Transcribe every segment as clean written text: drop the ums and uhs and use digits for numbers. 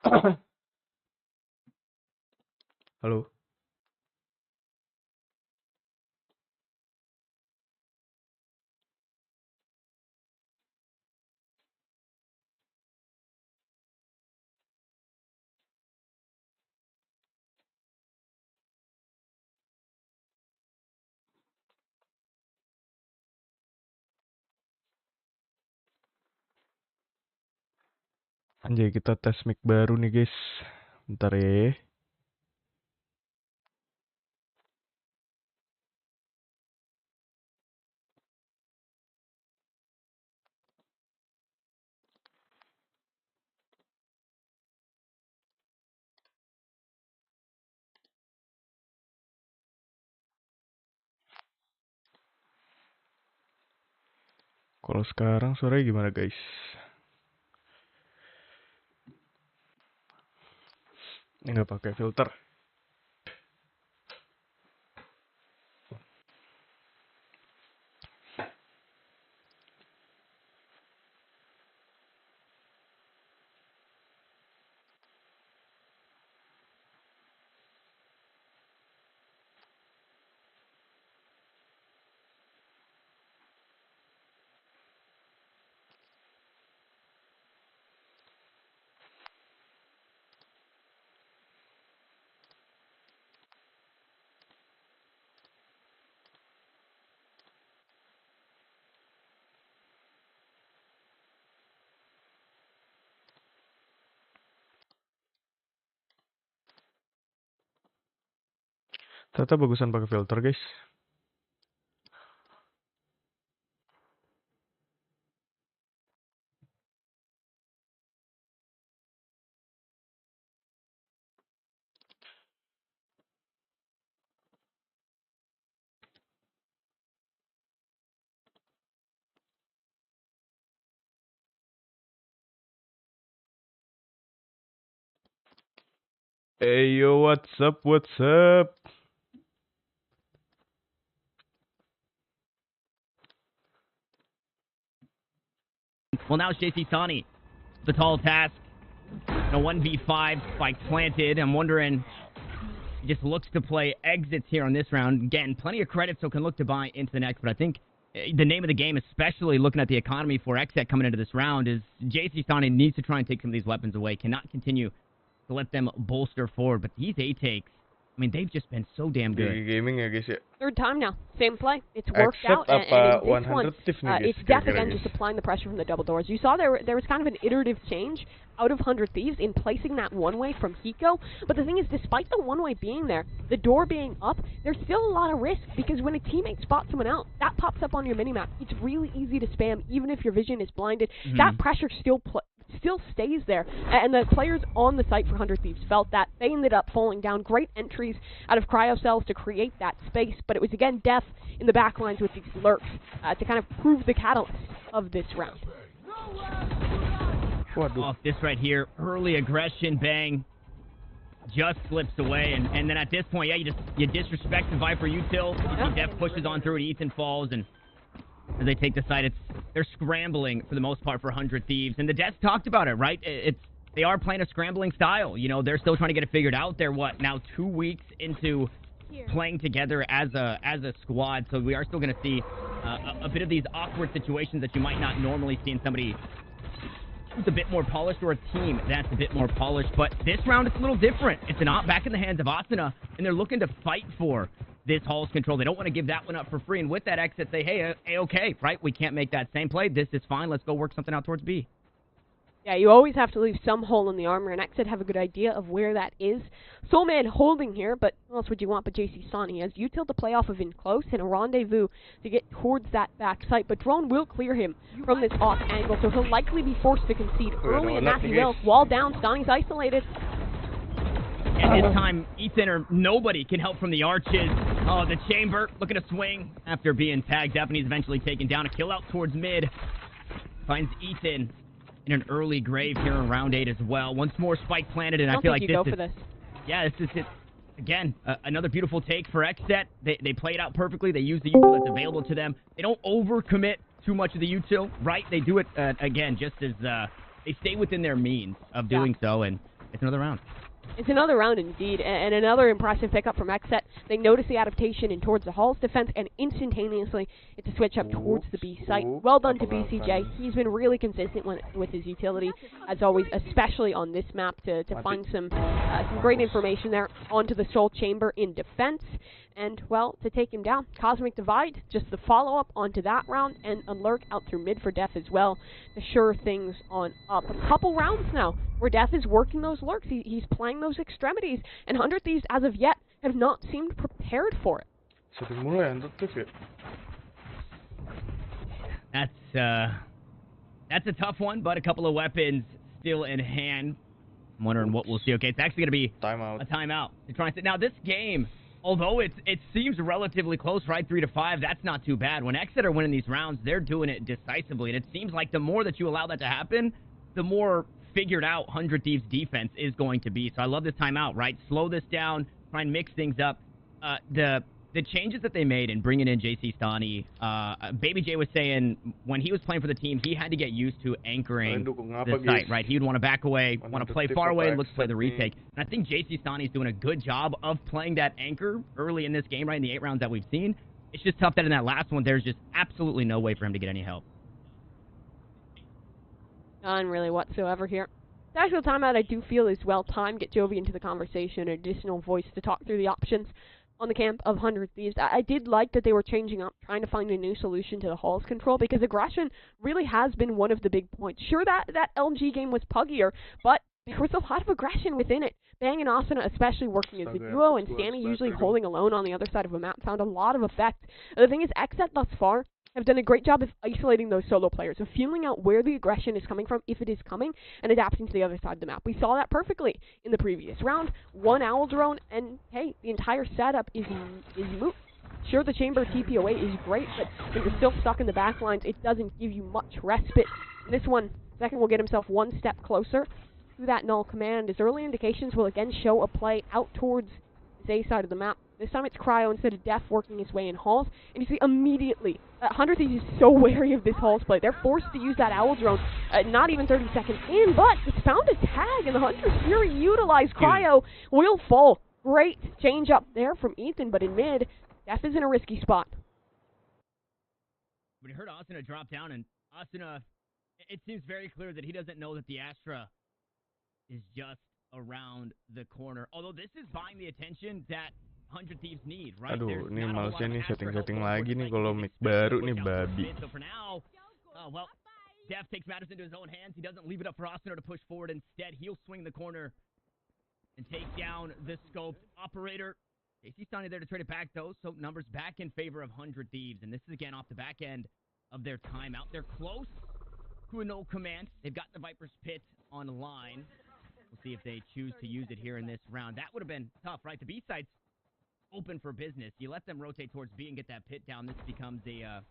Halo. Anjay, kita tes mic baru nih guys. Bentar ya. Kalau sekarang suaranya gimana guys? Ini nggak pakai filter. Ternyata bagusan pakai filter guys. Hey yo, what's up, what's up? Well, now it's JC Sani. The tall task. A 1v5 spike planted. I'm wondering, he just looks to play exits here on this round. Again, plenty of credit, so can look to buy into the next. But I think the name of the game, especially looking at the economy for Exet coming into this round, is JC Sani needs to try and take some of these weapons away. Cannot continue to let them bolster forward. But these A-takes, I mean, they've just been so damn good. Gaming ya guys ya. Third time now, same play. It's worked Accept out, and apa in this one, 100 nih guys, it's def kira-kira again guys. just applying the pressure from the double doors. You saw there was kind of an iterative change out of 100 Thieves in placing that one-way from Hiko, but the thing is, despite the one-way being there, the door being up, there's still a lot of risk, because when a teammate spots someone out, that pops up on your minimap. It's really easy to spam, even if your vision is blinded. That pressure still stays there, and the players on the site for 100 Thieves felt that. They ended up falling down. Great entries out of Cryo Cells to create that space, but it was again Def in the back lines with these lurks to kind of prove the catalyst of this round. Off this right here, early aggression, bang, just slips away, and then at this point, yeah, you disrespect the Viper util. You see Def pushes on through, and Ethan falls, and as they take the site, they're scrambling for the most part for 100 Thieves, and the Devs talked about it, right? They are playing a scrambling style. You know, they're still trying to get it figured out. They're now 2 weeks into playing together as a squad, so we are still going to see a bit of these awkward situations that you might not normally see in somebody who's a bit more polished, or a team that's a bit more polished. But this round, it's a little different. It's back in the hands of Asuna, and they're looking to fight for this Hall's control. They don't want to give that one up for free, and with that exit, say, hey, okay, right? We can't make that same play. This is fine. Let's go work something out towards B. Yeah, you always have to leave some hole in the armor, and Exit have a good idea of where that is. Soulman holding here, but what else would you want but JC Sani? As util to play off of in close and a rendezvous to get towards that back site, but Drone will clear him from this off angle, so he'll likely be forced to concede early, and that he will. Wall down, Sani's isolated. And this time, Ethan or nobody can help from the arches. Oh, the chamber looking to swing after being tagged up, and he's eventually taken down. A kill out towards mid. Finds Ethan in an early grave here in round 8 as well. Once more spike planted, and I feel like this is... Yeah, this is it. Again, another beautiful take for Xset. They play it out perfectly. They use the util that's available to them. They don't overcommit too much of the util, right? They do it, again, just as they stay within their means of doing so, and It's another round. It's another round indeed, and another impressive pickup from Xset. They notice the adaptation in towards the Hall's defense, and instantaneously it's a switch up towards the B site. Well done to BCJ. He's been really consistent with his utility, as always, especially on this map, to find some great information there onto the Soul Chamber in defense. And, well, to take him down. Cosmic Divide, just the follow-up onto that round, and a lurk out through mid for Def as well, to sure things on up. A couple rounds now where Def is working those lurks. He's playing those extremities, and 100 Thieves, as of yet, have not seemed prepared for it. Sudah mulai antutif ya. That's a tough one, but a couple of weapons still in hand. I'm wondering what we'll see. Okay, it's actually going to be a timeout. They're trying to now this game, although it seems relatively close, right? 3-5, that's not too bad. When Xset are winning these rounds, they're doing it decisively, and it seems like the more that you allow that to happen, the more figured out 100 Thieves defense is going to be. So I love this timeout, right? Slow this down, try and mix things up. The changes that they made in bringing in JC Stani, Baby J was saying when he was playing for the team, he had to get used to anchoring the site, right? He would want to back away, want to play far away, look to play the retake. And I think JC Stani is doing a good job of playing that anchor early in this game, right, in the 8 rounds that we've seen. It's just tough that in that last one, there's just absolutely no way for him to get any help. None really whatsoever here. The actual timeout I do feel is well timed. Get Jovi into the conversation, an additional voice to talk through the options on the camp of 100 Thieves. I did like that they were changing up, trying to find a new solution to the Hall's control, because aggression really has been one of the big points. Sure, that LG game was puggier, but there was a lot of aggression within it. Bang and Asuna especially working as a duo, and Stanny usually holding alone on the other side of a map found a lot of effect. The thing is, Xset thus far have done a great job of isolating those solo players, of feeling out where the aggression is coming from, if it is coming, and adapting to the other side of the map. We saw that perfectly in the previous round. One Owl Drone, and hey, the entire setup is moot. Sure, the Chamber TP away is great, but when you're still stuck in the back lines, it doesn't give you much respite. This one, Second will get himself one step closer to that null command, as early indications will again show a play out towards his A side of the map. This time it's Cryo instead of Def working his way in Halls, and you see immediately 100 Thieves is so wary of this Halls play. They're forced to use that Owl Drone, not even 30 seconds in, but it's found a tag, and the Hunter's Fury utilized Cryo will fall. Great change up there from Ethan, but in mid, Def is in a risky spot. But he heard Asuna drop down, and Asuna, it seems very clear that he doesn't know that the Astra is just around the corner. Although this is buying the attention that 100 Thieves need, right? Aduh, ini malesnya nih setting-setting lagi nih kalau mic baru nih babi. So for now, well, Def takes matters into his own hands. He doesn't leave it up for Asuna to push forward. Instead, he'll swing the corner and take down the scoped operator. JC Stani there to trade it back, though, so numbers back in favor of 100 Thieves. And this is, again, off the back end of their timeout. They're close to a no command. They've got the Viper's Pit online. We'll see if they choose to use it here in this round. That would have been tough, right? The B site's open for business. You let them rotate towards B and get that pit down. This becomes a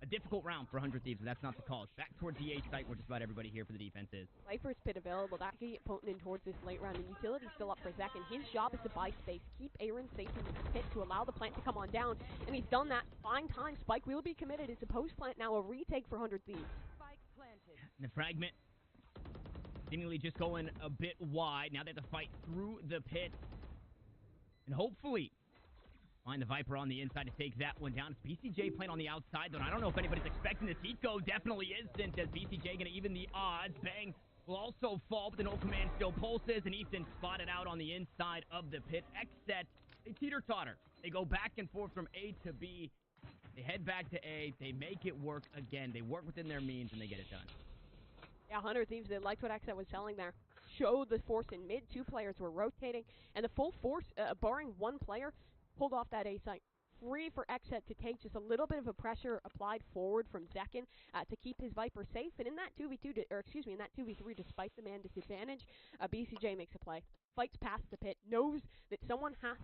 difficult round for 100 Thieves, but that's not the call. Back towards the A site, where just about everybody here for the defense is. Viper's Pit available. That can get potent in towards this late round, and Utility's still up for Zek, and his job is to buy space, keep Aaron safe in the pit to allow the plant to come on down, and he's done that. Fine time. Spike will be committed. It's a post plant now, a retake for 100 Thieves. Spike planted. And the fragment seemingly just going a bit wide. Now they have to fight through the pit, and hopefully find the Viper on the inside to take that one down. It's BCJ playing on the outside, though. I don't know if anybody's expecting this. Eco definitely isn't, as BCJ going to even the odds. Bang will also fall, but the no command still pulses, and Ethan spotted out on the inside of the pit. Xset, they teeter-totter. They go back and forth from A to B. They head back to A. They make it work again. They work within their means, and they get it done. Yeah, 100 Thieves, they liked what Xset was telling there. Showed the force in mid. 2 players were rotating, and the full force, barring 1 player, pulled off that A site. Free for Xset to take just a little bit of a pressure applied forward from Zekin to keep his Viper safe. And in that 2v2, in that 2v3, despite the man disadvantage, BCJ makes a play. Fights past the pit, knows that someone has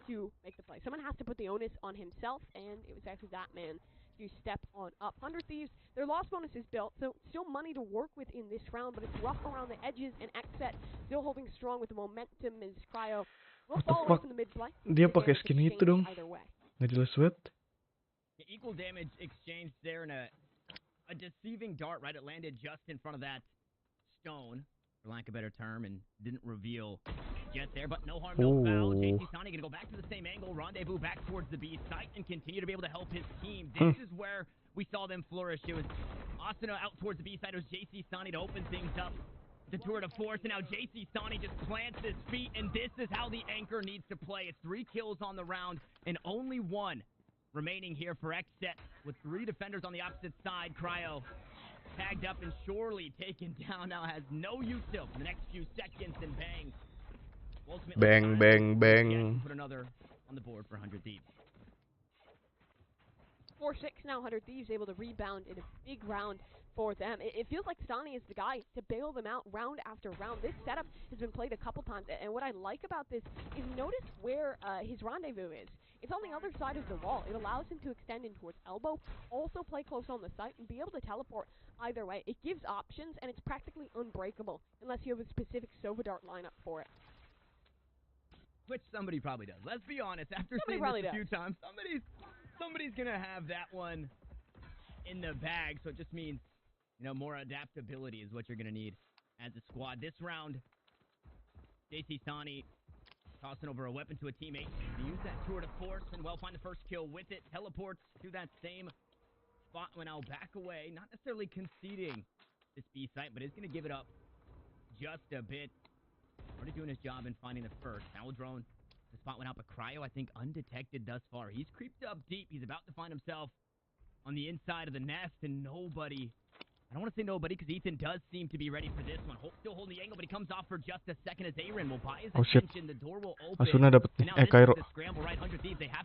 to make the play. Someone has to put the onus on himself, and it was actually that man to step on up. 100 Thieves, their loss bonus is built, so still money to work with in this round, but it's rough around the edges, and Xset still holding strong with the momentum as Cryo will fall away from the mid-play. Dia pakai skin itu dong. Nggak jelas banget. Equal damage exchanged there in a deceiving dart, right? It landed just in front of that stone. for lack of a better term, and didn't reveal yet there, but no harm, no foul. JC Sonny gonna go back to the same angle, rendezvous back towards the B site, and continue to be able to help his team. This is where we saw them flourish. It was Austin out towards the B side. It was JC Sonny to open things up. The tour de force, and now JC Sonny just plants his feet, and this is how the anchor needs to play. It's 3 kills on the round, and only 1 remaining here for X-Set, with 3 defenders on the opposite side. Cryo tagged up and surely taken down, now has no util for the next few seconds, and bang. Ultimately, Bang, bang, bang. put another on the board for 100 Thieves. 4-6 now, 100 Thieves able to rebound in a big round for them. It feels like Sonny is the guy to bail them out round after round. This setup has been played a couple times, and what I like about this is notice where his rendezvous is. It's on the other side of the wall. It allows him to extend in towards elbow, also play close on the site, and be able to teleport either way. It gives options, and it's practically unbreakable, unless you have a specific Sova Dart lineup for it. Which somebody probably does. Let's be honest, after Somebody seeing this a does. few times, somebody's gonna have that one in the bag, so it just means, you know, more adaptability is what you're going to need as a squad. This round, JC Sonny tossing over a weapon to a teammate to use that tour de force and, well, find the first kill with it. Teleports to that same spot when I'll back away. Not necessarily conceding this B site, but is going to give it up just a bit. Already doing his job in finding the first. Now a drone. The spot went out, but Cryo, I think, undetected thus far. He's creeped up deep. He's about to find himself on the inside of the nest, and nobody... I don't want to say nobody, because Ethan does seem to be ready for this one. Still holding the angle, but he comes off for just a second as Aaron will buy his attention. The door will open. Asuna dapat nih. Cairo.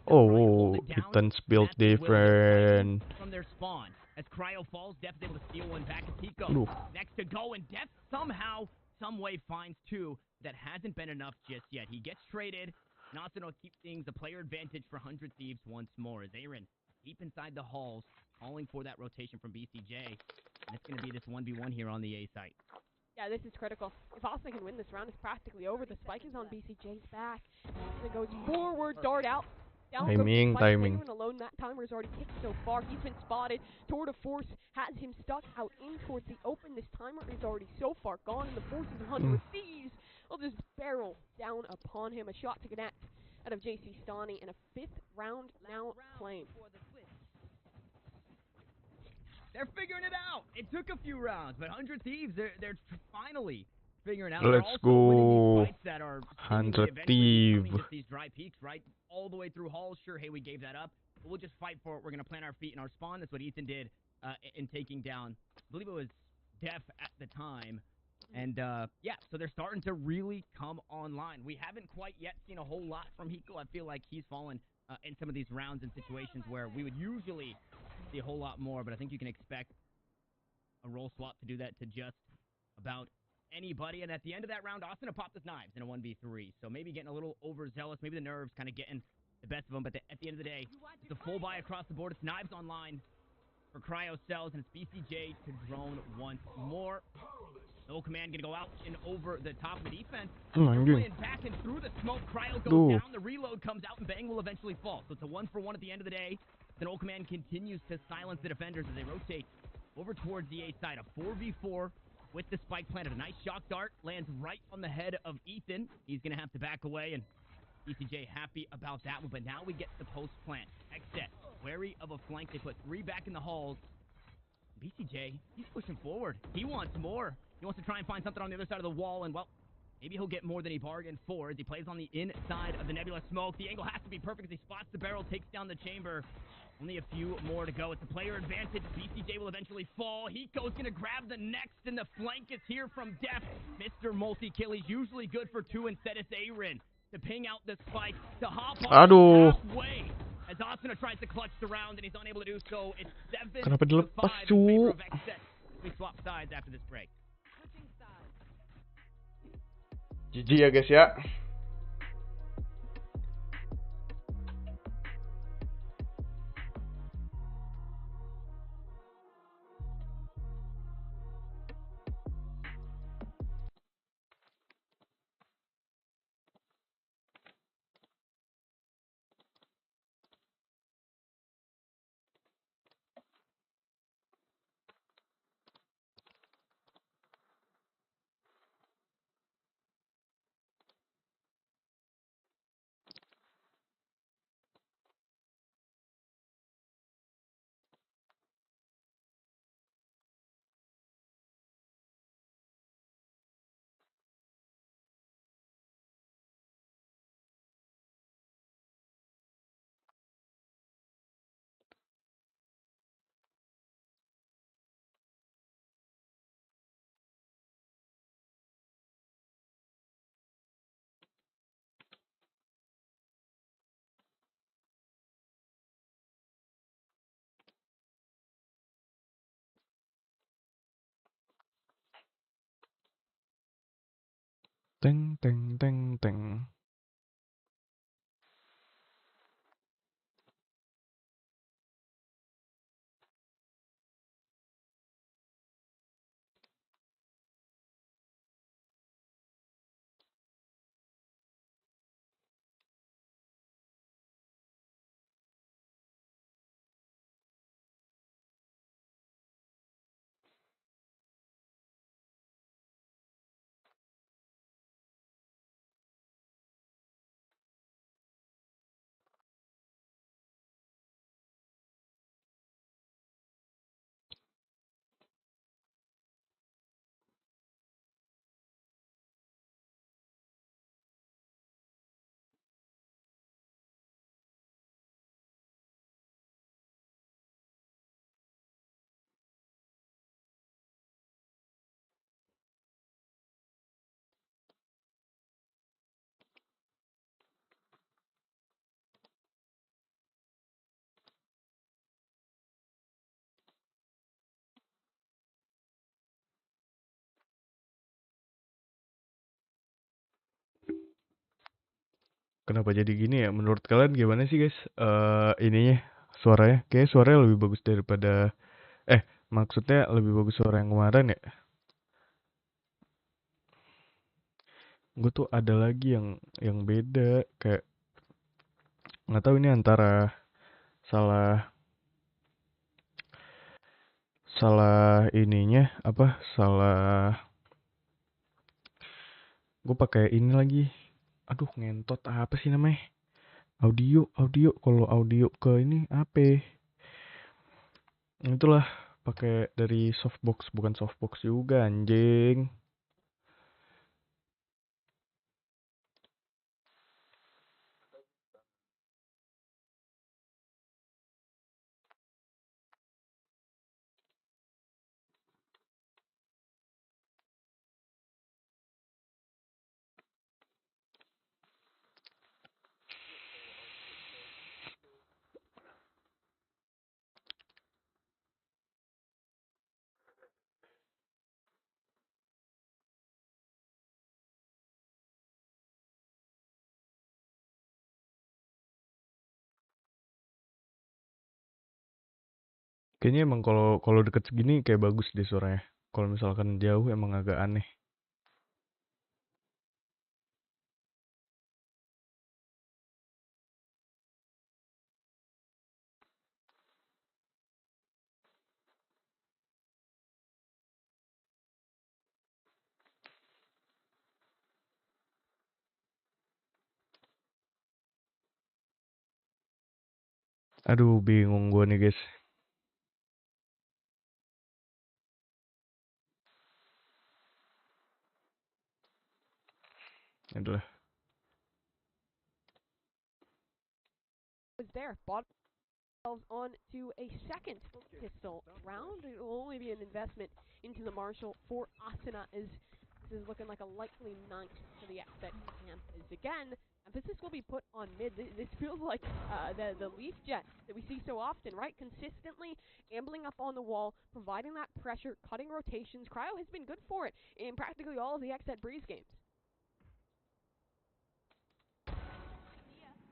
Oh, Ethan's build different. From their spawn. As Cryo falls, Def is able to steal one back as Tico. Next to go, and Def somehow, some way finds 2. That hasn't been enough just yet. He gets traded, and Austin will keep things a player advantage for 100 Thieves once more. As Aaron, deep inside the halls, calling for that rotation from BCJ. And it's going to be this 1v1 here on the A site. Yeah, this is critical. If Austin can win this round, it's practically over. The spike is on BCJ's back. And it goes forward, dart out. Timing. Alone, that timer is already ticked so far. He's been spotted. Tour de Force has him stuck out in towards the open. This timer is already so far gone, and the forces of 100 Thieves will just barrel down upon him. A shot to connect out of JC Sonny, and a 5th round now claimed. They're figuring it out. It took a few rounds, but 100 Thieves, they're finally figuring out. Let's go. That are 100 Thieves. These dry peaks, right? All the way through halls. Sure, hey, we gave that up. But we'll just fight for it. We're going to plant our feet in our spawn. That's what Ethan did in taking down, I believe it was Def at the time. And, yeah, so they're starting to really come online. We haven't quite yet seen a whole lot from Hiko. I feel like he's fallen in some of these rounds and situations where we would usually see a whole lot more, but I think you can expect a role swap to do that to just about anybody. And at the end of that round, Austin popped his knives in a 1v3, so maybe getting a little overzealous, maybe the nerves kind of getting the best of him, but at the end of the day, it's a full buy across the board. It's knives online for Cryo Cells, and it's BCJ to drone once more. No command gonna go out and over the top of the defense. Playing back and through the smoke. Cryo goes down. The reload comes out, and Bang will eventually fall. So it's a 1-for-1 at the end of the day. Then Old Command continues to silence the defenders as they rotate over towards the A side. A 4v4 with the spike planted. A nice shock dart lands right on the head of Ethan. He's gonna have to back away, and BCJ happy about that one. But now we get the post plant. X-Set, wary of a flank. They put 3 back in the halls. BCJ, he's pushing forward. He wants more. He wants to try and find something on the other side of the wall, and, well, maybe he'll get more than he bargained for as he plays on the inside of the Nebula smoke. The angle has to be perfect as he spots the barrel, takes down the chamber. Only a few more to go. It's a player advantage. BCJ will eventually fall. Hiko's going to grab the next, and the flank is here from Def. Mr. Multi-Kill. He's usually good for 2 instead. It's Aaron to ping out the spike, to hop on halfway. As Asuna tries to clutch the round, and he's unable to do so. It's 7-5 in favor of X-Set. We swap sides after this break. GG ya guys ya. teng teng teng. Kenapa jadi gini ya? Menurut kalian gimana sih guys? Ininya suaranya, kayak suaranya lebih bagus daripada maksudnya lebih bagus suara yang kemarin ya. Gue tuh ada lagi yang beda, kayak nggak tahu ini antara salah salah ininya apa salah gue pakai ini lagi. Aduh ngentot apa sih namanya? Audio kalau audio ke ini apa? Itulah pakai dari softbox, bukan softbox juga anjing. Kayaknya emang kalau kalau deket segini kayak bagus deh suaranya. Kalau misalkan jauh emang agak aneh. Aduh bingung gua nih guys. Adalah Was there. Bought themselves on to a second pistol round. It will only be an investment into the Marshall for Asuna, as this is looking like a likely ninth for the XZ camp. As again, emphasis will be put on mid. This feels like the Leaf Jet that we see so often, right? Consistently ambling up on the wall, providing that pressure, cutting rotations. Cryo has been good for it in practically all of the XZ Breeze games.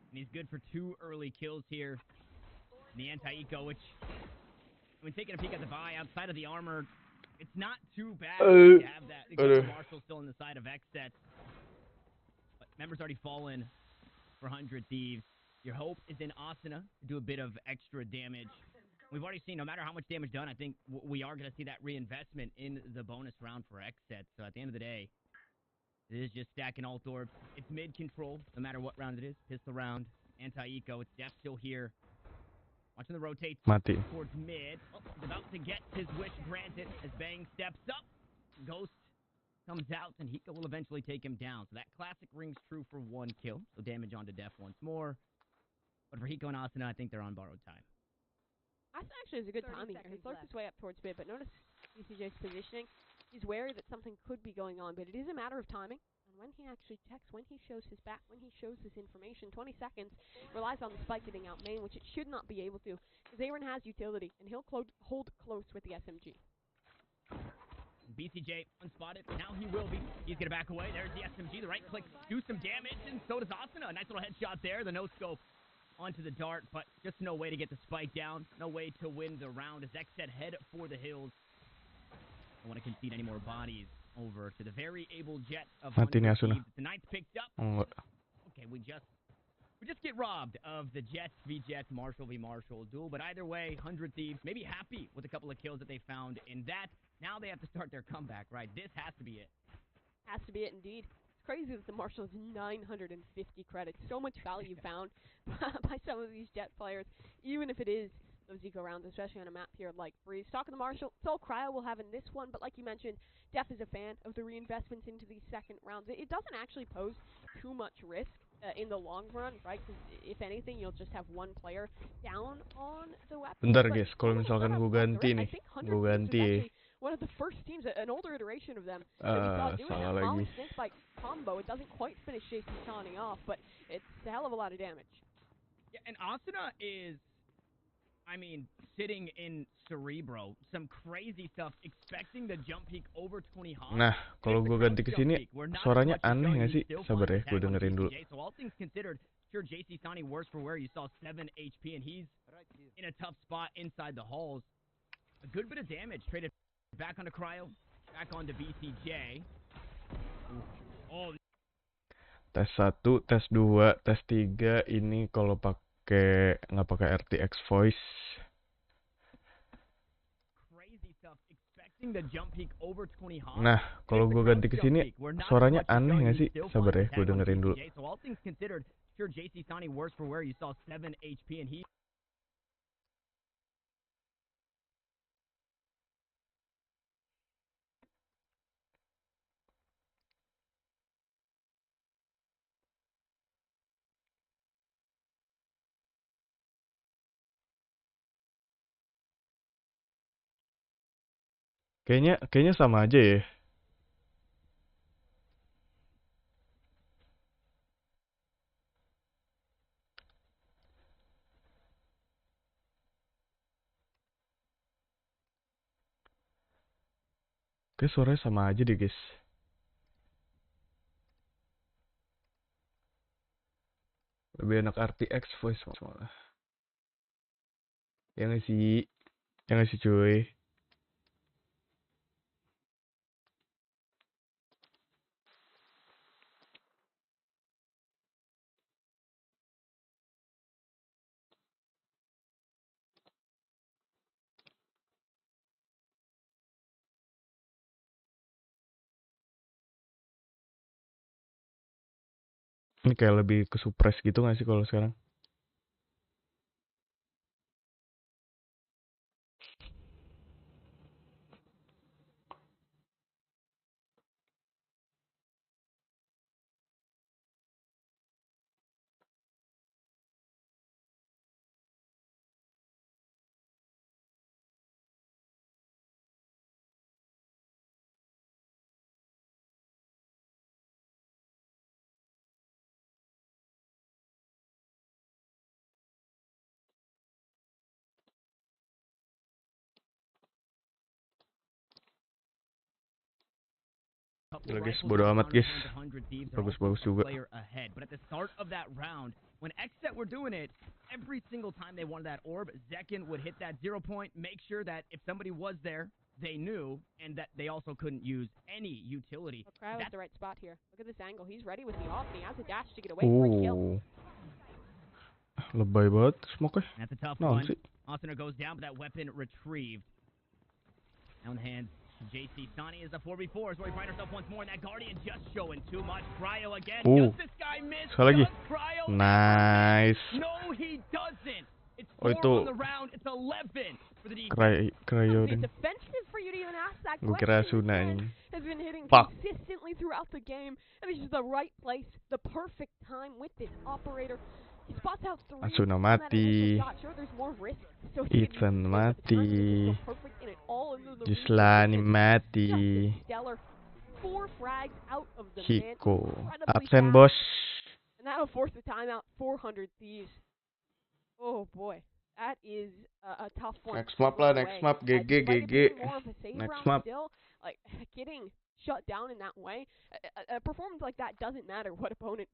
And he's good for 2 early kills here. The anti-eco, which, when taking a peek at the buy outside of the armor, it's not too bad to have that. Marshall still on the side of XZ. But members already fallen for 100 Thieves. Your hope is in Asuna to do a bit of extra damage. We've already seen, no matter how much damage done, I think we are going to see that reinvestment in the bonus round for XZ. So at the end of the day, it is just stacking alt orbs. It's mid control, no matter what round it is. Pistol round, anti-eco. It's Def still here. Watching the rotate mati. towards mid. Oh, he's about to get his wish granted as Bang steps up. Ghost comes out, and Hiko will eventually take him down. So that classic rings true for 1 kill. So damage onto Def once more. But for Hiko and Asuna, I think they're on borrowed time. Asuna actually has a good timing here. He floats his way up towards mid, but notice BCJ's positioning. He's wary that something could be going on, but it is a matter of timing. And when he actually checks, when he shows his back, when he shows his information, 20 seconds, relies on the spike getting out main, which it should not be able to, because Aaron has utility, and he'll hold close with the SMG. BCJ unspotted. Now he will be. He's going to back away. There's the SMG. The right click do some damage, and so does Asuna. A nice little headshot there. The no-scope onto the dart, but just no way to get the spike down. No way to win the round as X said head for the hills. I want to concede any more bodies over to the very able Jet of Mati nih 100 Asuna. Thieves. The Knights picked up. Oh, enggak. Okay, we just get robbed of the Jets v Jets, Marshall v Marshall duel. But either way, 100 Thieves maybe happy with a couple of kills that they found in that. Now they have to start their comeback, right? This has to be it. Has to be it indeed. It's crazy that the Marshall has 950 credits. So much value found by some of these Jet players, even if it is those eco rounds, especially on a map here like Breeze. Talking to Marshall, it's all Cryo will have in this one, but like you mentioned, Def is a fan of the reinvestments into these second rounds. It doesn't actually pose too much risk in the long run, right? Because if anything, you'll just have one player down on the weapon. Bentar But guys, kalau some of them misalkan still gue have ganti the nih, risk. I think 100 gue Thieves was ganti. actually one of the first teams, an older iteration of them, that we saw doing Salah that Molly lagi. Snakebite combo. It doesn't quite finish JC Tawny off, but it's a hell of a lot of damage. Yeah, and Asuna is, I mean, sitting in Cerebro, some crazy stuff, expecting the jump peak over 20 hops. Nah, kalau gue ganti ke sini, suaranya aneh nggak sih? Sabar ya, gue dengerin dulu. So all things considered, sure, JC Sani worse for wear. You saw 7 HP, and he's in a tough spot inside the halls. A good bit of damage. Traded back onto Cryo, back onto BCJ. Oh, Tes 1, tes 2, tes 3 ini kalau nggak pakai RTX voice. crazy stuff, expecting the jump peak over 20 hops. Nah, kalau gue ganti ke sini, suaranya aneh nggak sih? Sabar ya, gue dengerin dulu. So all things considered, sure, JC Sani worse for wear. You saw 7 HP, and he Kayaknya sama aja ya. Kayak suaranya sama aja deh guys. Lebih enak RTX voice malah. Ya nggak sih? Ya nggak sih cuy? Ini kayak lebih ke suppress gitu nggak sih kalau sekarang? Gila guys, bodo amat guys. Bagus-bagus juga. But at the start of that round, when Xset were doing it, every single time they wanted that orb, Zekin would hit that 0 point, make sure that if somebody was there, they knew, and that they also couldn't use any utility. Well, Cryo at the right spot here. Look at this angle. He's ready with the ult, and he has a dash to get away for a kill. Lebay banget smoke-nya. That's a tough Naon one. sih? Asuna goes down, but that weapon retrieved. Now in the hands JC Sani is a 4v4, so we find ourselves once more, and that Guardian just showing too much. Cryo again. Does this guy miss? Sekali lagi. Cryo Nice. No, he doesn't. It's 4 Oh, itu on the round. It's 11 for the defense. Cryo It's dan. offensive for you to even ask that Gue question. kira This Asuna man ini. has been hitting Fuck. consistently throughout the game, and this is the right place, the perfect time with this operator. He spots out 3 Asuna on that mati. initial shot. Sure, there's more risk associated Ethan with it, but the timing mati. is so perfect, and it all into the Gislani reposition. mati. Just stellar. 4 frags out of the man. Hiko. Incredibly Absen fast. bos. And that'll force the timeout. 400 Thieves. Oh boy. That is a tough one. Next map lah, next away. map. GG, Despite it GG. being more of a save Next round map. still, like, getting shut down in that way, a performance like that doesn't matter what opponent's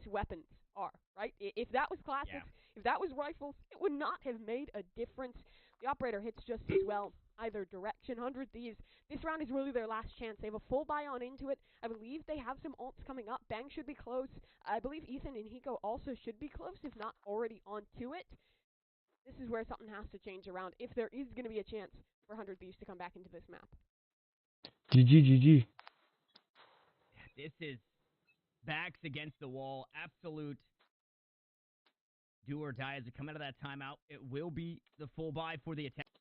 weapons are, right? If that was classics, if that was rifles, it would not have made a difference. The operator hits just as well either direction. 100 Thieves, this round is really their last chance. They have a full buy on into it. I believe they have some ults coming up. Bang should be close. I believe Ethan and Hiko also should be close, if not already onto it. This is where something has to change around if there is going to be a chance for 100 Thieves to come back into this map. GG, GG. This is backs against the wall. Absolute do or die as they come out of that timeout. It will be the full buy for the attack.